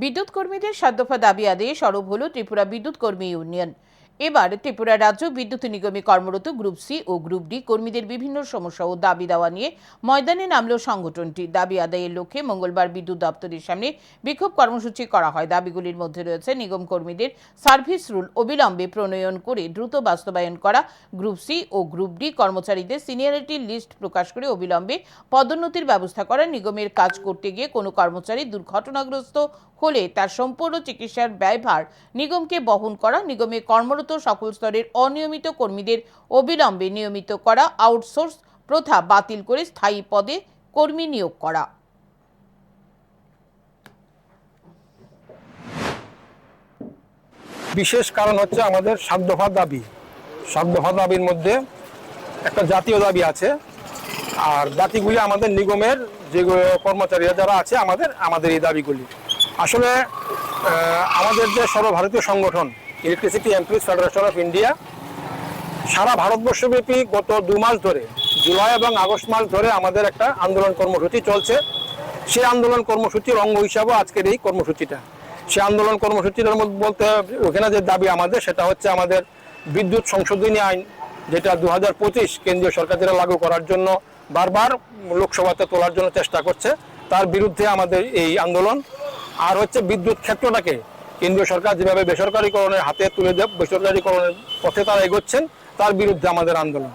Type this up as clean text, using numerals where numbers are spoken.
বিদ্যুৎ কর্মীদের ৭ দফা দাবি আদায়ে সরব হল ত্রিপুরা বিদ্যুৎ কর্মী ইউনিয়ন। এবার ত্রিপুরা রাজ্য বিদ্যুৎ নিগমে কর্মরত গ্রুপ সি ও গ্রুপ ডি কর্মীদের বিভিন্ন সমস্যা ও দাবি দেওয়া নিয়ে ময়দানে নামল সংগঠনটি। দাবি আদায়ের লক্ষ্যে মঙ্গলবার বিদ্যুৎ দপ্তরের সামনে বিক্ষোভ কর্মসূচি করা হয়। দাবিগুলির মধ্যে রয়েছে নিগম কর্মীদের সার্ভিস রুল অবিলম্বে প্রণয়ন করে দ্রুত বাস্তবায়ন করা, গ্রুপ সি ও গ্রুপ ডি কর্মচারীদের সিনিয়রিটি লিস্ট প্রকাশ করে অবিলম্বে পদোন্নতির ব্যবস্থা করা, নিগমের কাজ করতে গিয়ে কোনো কর্মচারী দুর্ঘটনাগ্রস্ত হলে তার সম্পূর্ণ চিকিৎসার ব্যয়ভার নিগমকে বহন করা, নিগমে কর্মরত সকল স্তরের অনিয়মিত কর্মীদের অবিলম্বে নিয়মিত করা, আউটসোর্স প্রথা বাতিল করে স্থায়ী পদে কর্মী নিয়োগ করা। বিশেষ কারণ হচ্ছে আমাদের ৭ দফা দাবি। ৭ দফা দাবির মধ্যে একটা জাতীয় দাবি আছে, আর দাবিগুলি আমাদের নিগমের যে কর্মচারীরা যারা আছে আমাদের এই দাবিগুলি আসলে আমাদের যে সর্বভারতীয় সংগঠন electricity employees federation of India সারা ভারতবর্ষব্যাপী গত 2 মাস ধরে, জুলাই এবং আগস্ট মাস ধরে আমাদের একটা আন্দোলন কর্মসূচি চলছে। সেই আন্দোলন কর্মসূচির অঙ্গ হিসাবে আজকের এই কর্মসূচিটা। সেই আন্দোলন কর্মসূচির মধ্যে বলতে ওখানে যে দাবি আমাদের সেটা হচ্ছে আমাদের বিদ্যুৎ সংশোধনী আইন, যেটা 2025 কেন্দ্রীয় সরকার যেটা লাগু করার জন্য বারবার লোকসভাতে তোলার জন্য চেষ্টা করছে, তার বিরুদ্ধে আমাদের এই আন্দোলন। আর হচ্ছে বিদ্যুৎ ক্ষেত্রটাকে কেন্দ্রীয় সরকার যেভাবে বেসরকারীকরণের হাতে তুলে দেয়, বেসরকারীকরণের পথে তারা এগোচ্ছেন, তার বিরুদ্ধে আমাদের আন্দোলন।